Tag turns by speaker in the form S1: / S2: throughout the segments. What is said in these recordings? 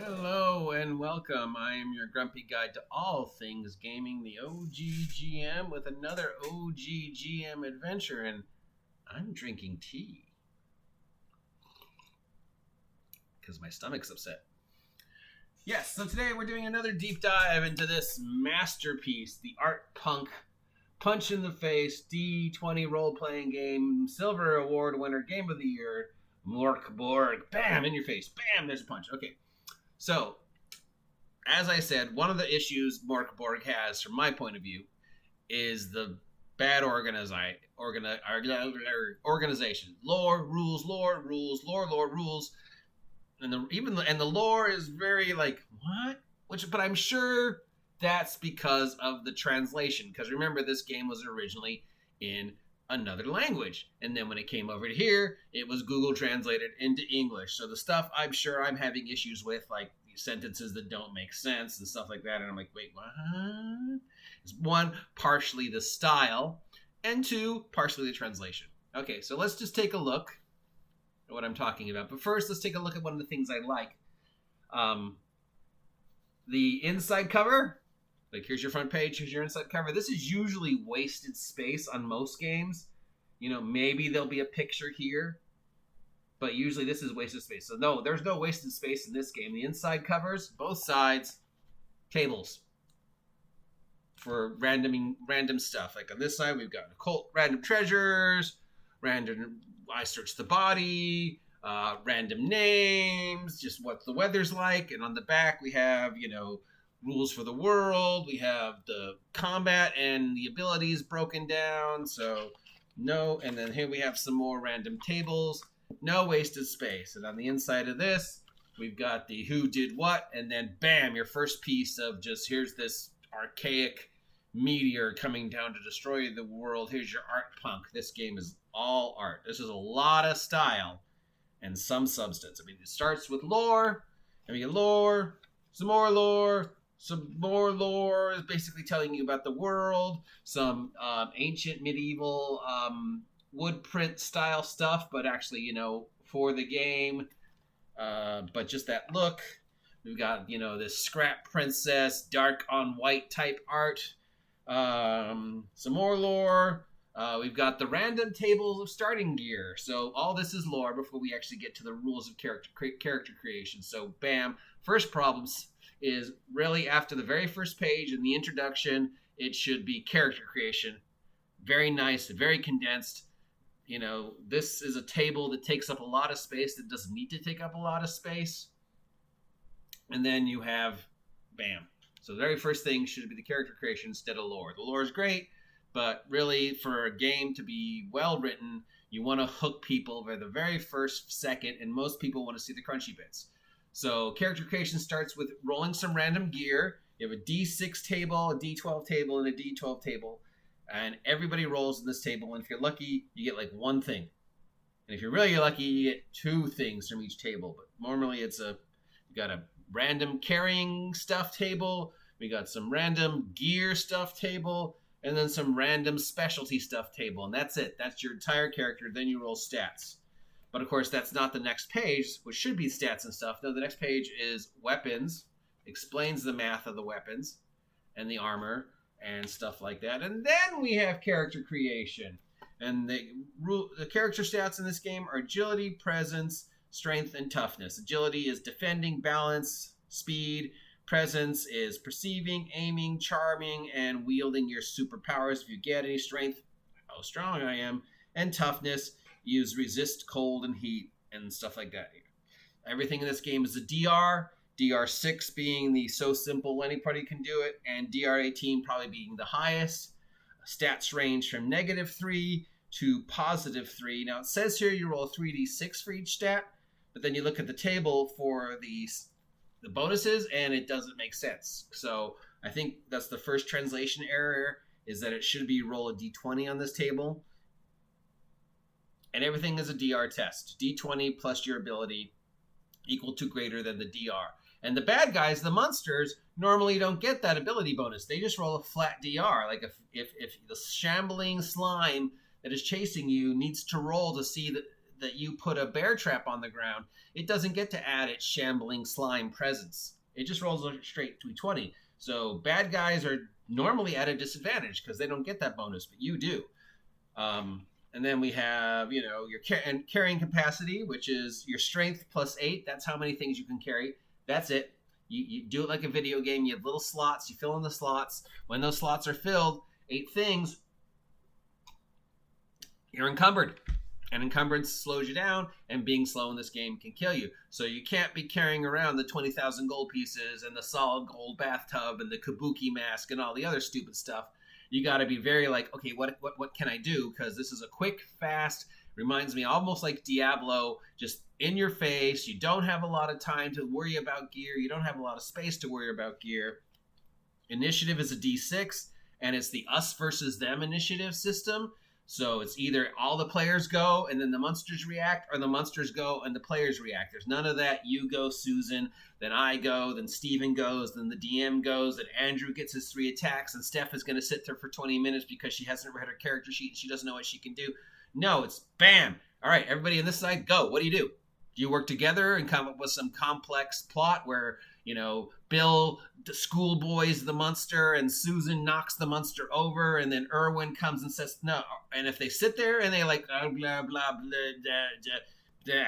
S1: Hello and welcome. I am your grumpy guide to all things gaming, the OGGM, with another OGGM adventure, and I'm drinking tea because my stomach's upset. Yes, so today we're doing another deep dive into this masterpiece, the art punk punch in the face D20 role-playing game, Silver Award winner, game of the year, Mork Borg. Bam, in your face. Bam, there's a punch. Okay. So, as I said, one of the issues Mork Borg has, from my point of view, is the bad organization. Lore, rules, lore, rules. And the lore is very like, what? But I'm sure that's because of the translation. Because remember, this game was originally in another language. And then when it came over to here, it was Google translated into English. So the stuff I'm sure I'm having issues with, like sentences that don't make sense and stuff like that. And I'm like, wait, what? It's one, partially the style, and two, partially the translation. Okay, so let's just take a look at what I'm talking about. But first, let's take a look at one of the things I like. The inside cover. Like, here's your front page, here's your inside cover. This is usually wasted space on most games. You know, maybe there'll be a picture here, but usually this is wasted space. So no, there's no wasted space in this game. The inside covers, both sides, tables for random stuff. Like on this side, we've got occult random treasures, random I search the body, random names, just what the weather's like. And on the back, we have, rules for the world. We have the combat and the abilities broken down. So no, and then here we have some more random tables. No wasted space. And on the inside of this, we've got the who did what, and then bam, your first piece of just here's this archaic meteor coming down to destroy the world. Here's your art punk. This game is all art. This is a lot of style and some substance. I mean, it starts with lore, and we get lore, some more lore. Some more lore is basically telling you about the world, some ancient medieval wood print style stuff, but actually, for the game, but just that look. We've got, this scrap princess, dark on white type art, some more lore. We've got the random tables of starting gear. So all this is lore before we actually get to the rules of character creation. So bam, first problems is really after the very first page in the introduction, it should be character creation. Very nice, very condensed. This is a table that takes up a lot of space that doesn't need to take up a lot of space. And then you have, bam. So the very first thing should be the character creation instead of lore. The lore is great, but really for a game to be well written, you want to hook people for the very first second, and most people want to see the crunchy bits. So character creation starts with rolling some random gear. You have a D6 table, a D12 table, and a D12 table. And everybody rolls in this table. And if you're lucky, you get like one thing. And if you're really lucky, you get two things from each table. But normally you got a random carrying stuff table. We got some random gear stuff table. And then some random specialty stuff table. And that's it. That's your entire character. Then you roll stats. But of course, that's not the next page, which should be stats and stuff. No, the next page is weapons, explains the math of the weapons and the armor and stuff like that. And then we have character creation. And the character stats in this game are agility, presence, strength, and toughness. Agility is defending, balance, speed. Presence is perceiving, aiming, charming, and wielding your superpowers. If you get any strength, how strong I am. And toughness, use resist cold and heat and stuff like that. Everything in this game is a DR. DR6 being the so simple anybody can do it, and DR18 probably being the highest. Stats range from -3 to +3. Now it says here you roll a 3d6 for each stat, but then you look at the table for the bonuses and it doesn't make sense. So I think that's the first translation error, is that it should be roll a d20 on this table. And everything is a DR test. D20 plus your ability equal to greater than the DR. And the bad guys, the monsters, normally don't get that ability bonus. They just roll a flat DR. Like if the shambling slime that is chasing you needs to roll to see that you put a bear trap on the ground, it doesn't get to add its shambling slime presence. It just rolls straight to 20. So bad guys are normally at a disadvantage because they don't get that bonus, but you do. And then we have, you know, your carrying capacity, which is your strength plus 8. That's how many things you can carry. That's it. You do it like a video game. You have little slots. You fill in the slots. When those slots are filled, 8 things, you're encumbered. And encumbrance slows you down, and being slow in this game can kill you. So you can't be carrying around the 20,000 gold pieces and the solid gold bathtub and the kabuki mask and all the other stupid stuff. You got to be very like, okay, what can I do? Because this is a quick, fast, reminds me almost like Diablo, just in your face. You don't have a lot of time to worry about gear. You don't have a lot of space to worry about gear. Initiative is a D6, and it's the us versus them initiative system. So it's either all the players go and then the monsters react, or the monsters go and the players react. There's none of that. You go, Susan, then I go, then Steven goes, then the DM goes, then Andrew gets his 3 attacks, and Steph is going to sit there for 20 minutes because she hasn't read her character sheet and she doesn't know what she can do. No, it's bam. All right, everybody on this side, go. What do? Do you work together and come up with some complex plot where, you know, Bill, the schoolboy's the monster, and Susan knocks the monster over, and then Erwin comes and says no. And if they sit there and they like blah blah blah blah,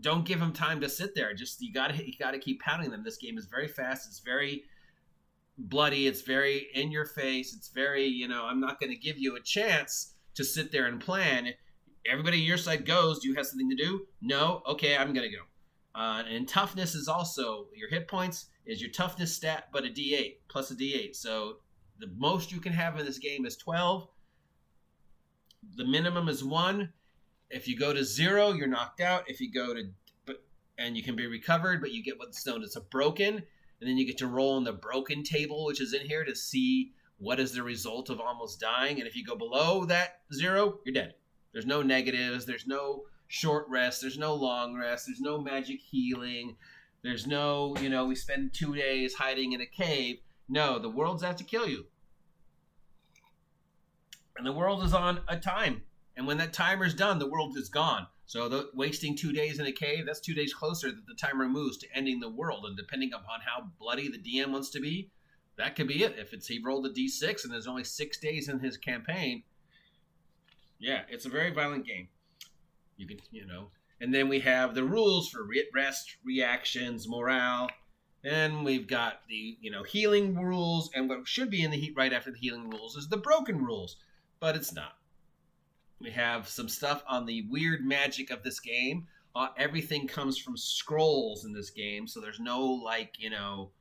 S1: don't give them time to sit there. Just you gotta keep pounding them. This game is very fast. It's very bloody. It's very in your face. It's very, you know, I'm not going to give you a chance to sit there and plan. Everybody on your side goes. Do you have something to do? No. Okay, I'm gonna go. And toughness is also, your hit points is your toughness stat, but a D8, plus a D8. So the most you can have in this game is 12. The minimum is 1. If you go to 0, you're knocked out. If you go to, and you can be recovered, but you get what's known as a broken. And then you get to roll on the broken table, which is in here, to see what is the result of almost dying. And if you go below that 0, you're dead. There's no negatives. There's no short rest. There's no long rest. There's no magic healing. There's no, you know, we spend 2 days hiding in a cave. No, the world's out to kill you. And the world is on a time. And when that timer's done, the world is gone. So wasting 2 days in a cave, that's 2 days closer that the timer moves to ending the world. And depending upon how bloody the DM wants to be, that could be it. If he rolled a D6 and there's only 6 days in his campaign, yeah, it's a very violent game. You can, you know. And then we have the rules for rest, reactions, morale. Then we've got the, you know, healing rules. And what should be in the heat right after the healing rules is the broken rules. But it's not. We have some stuff on the weird magic of this game. Everything comes from scrolls in this game. So there's no, like, you know,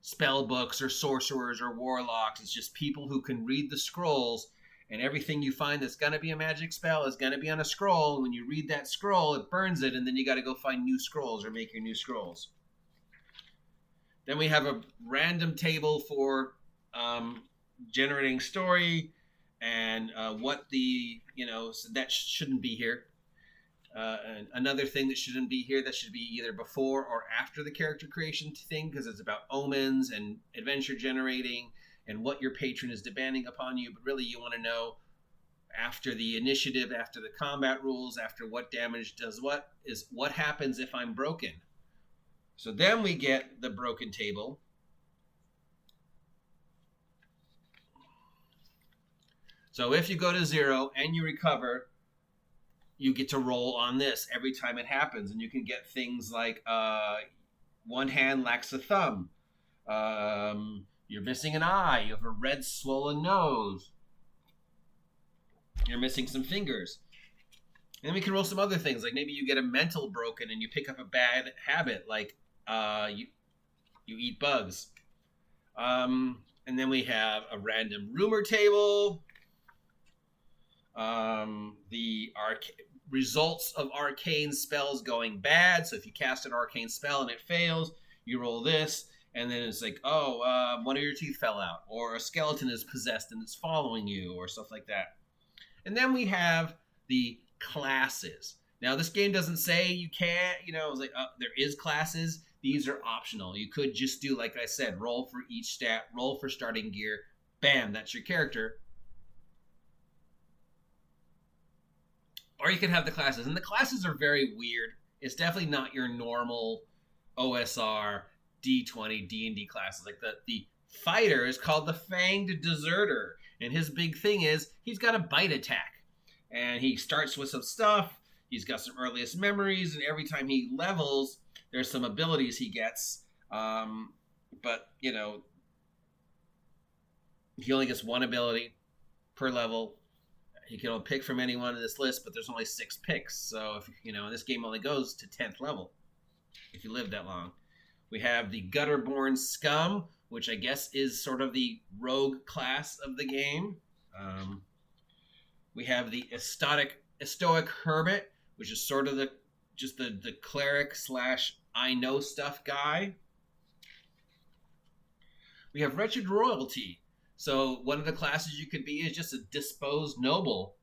S1: spell books or sorcerers or warlocks. It's just people who can read the scrolls. And everything you find that's going to be a magic spell is going to be on a scroll. When you read that scroll, it burns it, and then you got to go find new scrolls or make your new scrolls. Then we have a random table for generating story and what the, you know, so that shouldn't be here. And another thing that shouldn't be here, that should be either before or after the character creation thing, because it's about omens and adventure generating and what your patron is demanding upon you. But really, you want to know after the initiative, after the combat rules, after what damage does what, is what happens if I'm broken. So then we get the broken table. So if you go to 0 and you recover, you get to roll on this every time it happens. And you can get things like one hand lacks a thumb. You're missing an eye. You have a red swollen nose. You're missing some fingers. And then we can roll some other things. Like maybe you get a mental broken and you pick up a bad habit. Like you eat bugs. And then we have a random rumor table. The results of arcane spells going bad. So if you cast an arcane spell and it fails, you roll this. And then it's like, oh, one of your teeth fell out, or a skeleton is possessed and it's following you, or stuff like that. And then we have the classes. Now, this game doesn't say you can't, you know, it's like, there is classes. These are optional. You could just do, like I said, roll for each stat, roll for starting gear. Bam, that's your character. Or you can have the classes. And the classes are very weird. It's definitely not your normal OSR, D20, D&D classes. Like the fighter is called the Fanged Deserter. And his big thing is he's got a bite attack. And he starts with some stuff. He's got some earliest memories. And every time he levels, there's some abilities he gets. But, you know, he only gets one ability per level. He can only pick from anyone in this list, but there's only 6 picks. So, if you know, this game only goes to 10th level if you live that long. We have the Gutterborn Scum, which I guess is sort of the rogue class of the game. We have the Stoic Hermit, which is sort of the cleric / I know stuff guy. We have Wretched Royalty. So one of the classes you could be is just a disposed noble.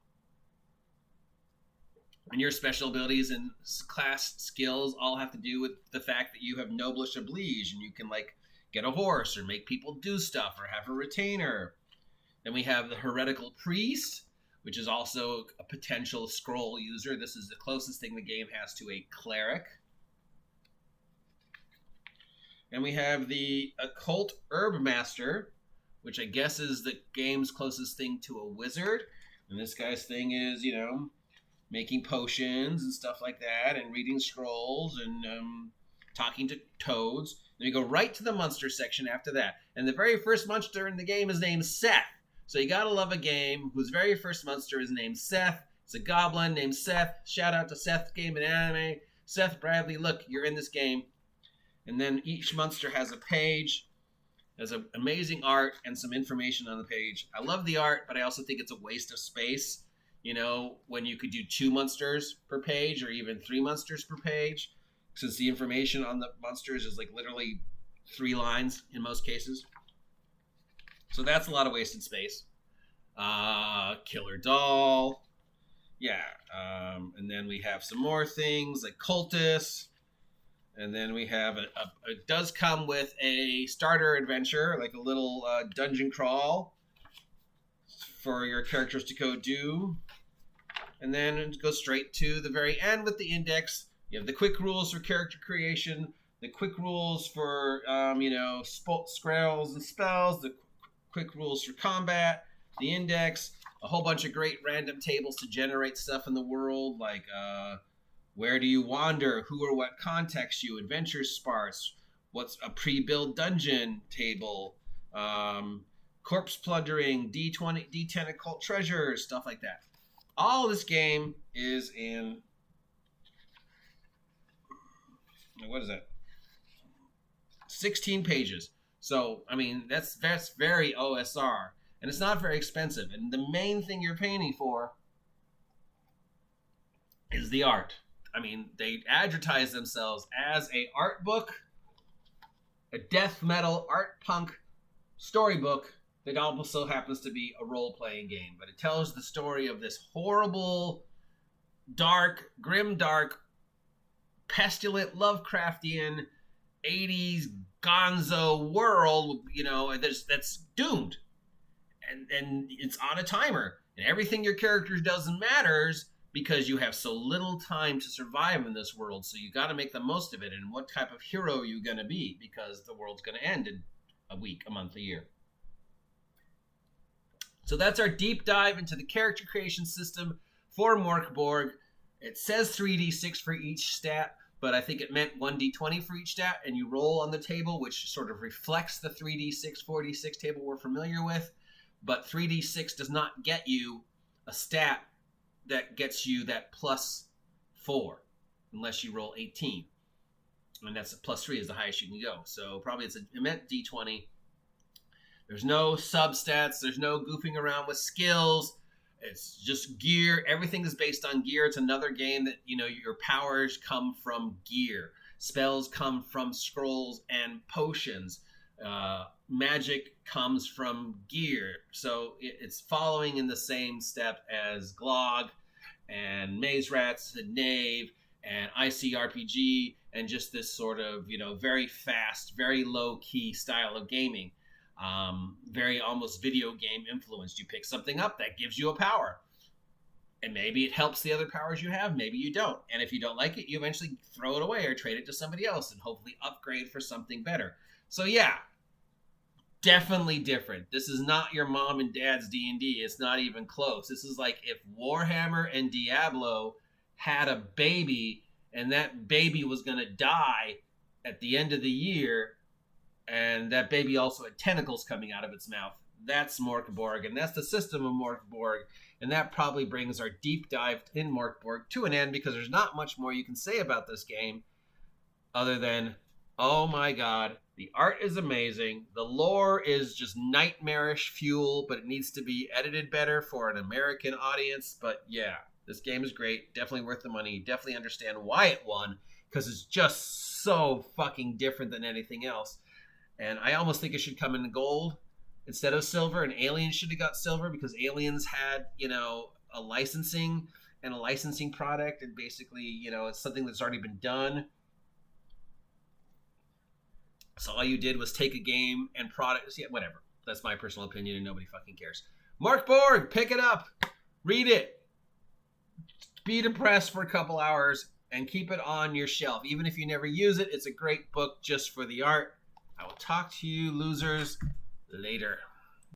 S1: And your special abilities and class skills all have to do with the fact that you have noblish oblige, and you can like get a horse or make people do stuff or have a retainer. Then we have the Heretical Priest, which is also a potential scroll user. This is the closest thing the game has to a cleric. And we have the Occult Herb Master, which I guess is the game's closest thing to a wizard. And this guy's thing is, you know, making potions and stuff like that, and reading scrolls and talking to toads. Then we go right to the monster section after that. And the very first monster in the game is named Seth. So you gotta love a game whose very first monster is named Seth. It's a goblin named Seth. Shout out to Seth Game and Anime. Seth Bradley, look, you're in this game. And then each monster has a page. There's an amazing art and some information on the page. I love the art, but I also think it's a waste of space. You know, when you could do 2 monsters per page or even 3 monsters per page, since the information on the monsters is like literally 3 lines in most cases. So that's a lot of wasted space. Killer Doll. Yeah. And then we have some more things like Cultists. And then we have it does come with a starter adventure, like a little dungeon crawl for your characters to go do. And then it goes straight to the very end with the index. You have the quick rules for character creation, the quick rules for, scrolls and spells, the quick rules for combat, the index, a whole bunch of great random tables to generate stuff in the world, like where do you wander, who or what contacts you, adventure sparse, what's a pre-built dungeon table, corpse plundering, D10 occult treasures, stuff like that. All this game is in, what is that? 16 pages. So, I mean, that's very OSR. And it's not very expensive. And the main thing you're paying for is the art. I mean, they advertise themselves as a art book, a death metal art punk storybook that also happens to be a role-playing game. But it tells the story of this horrible, dark, grim-dark, pestilent, Lovecraftian 80s gonzo world, you know, that's doomed. And it's on a timer. And everything your character does matters because you have so little time to survive in this world. So you got to make the most of it. And what type of hero are you going to be? Because the world's going to end in a week, a month, a year. So that's our deep dive into the character creation system for Mork Borg. It says 3d6 for each stat, but I think it meant 1d20 for each stat, and you roll on the table, which sort of reflects the 3d6, 4d6 table we're familiar with. But 3d6 does not get you a stat that gets you that +4, unless you roll 18. And that's a +3 is the highest you can go. So probably it meant d20. There's no substats. There's no goofing around with skills. It's just gear. Everything is based on gear. It's another game that, you know, your powers come from gear. Spells come from scrolls and potions. Magic comes from gear. So it's following in the same step as Glog and Maze Rats and Knave and ICRPG and just this sort of, you know, very fast, very low-key style of gaming. Very almost video game influenced. You pick something up that gives you a power. And maybe it helps the other powers you have, maybe you don't. And if you don't like it, you eventually throw it away or trade it to somebody else and hopefully upgrade for something better. So yeah, definitely different. This is not your mom and dad's D&D. It's not even close. This is like if Warhammer and Diablo had a baby and that baby was going to die at the end of the year, and that baby also had tentacles coming out of its mouth. That's Mork Borg, and that's the system of Mork Borg. And that probably brings our deep dive in Mork Borg to an end, because there's not much more you can say about this game other than, oh my god, the art is amazing. The lore is just nightmarish fuel, but it needs to be edited better for an American audience. But yeah, this game is great. Definitely worth the money. Definitely understand why it won, because it's just so fucking different than anything else. And I almost think it should come in gold instead of silver, and Aliens should have got silver, because Aliens had, a licensing product, and basically, it's something that's already been done. So all you did was take a game and product. Yeah, whatever. That's my personal opinion, and nobody fucking cares. Mork Borg, pick it up, read it, be depressed for a couple hours, and keep it on your shelf. Even if you never use it, it's a great book just for the art. I will talk to you losers later.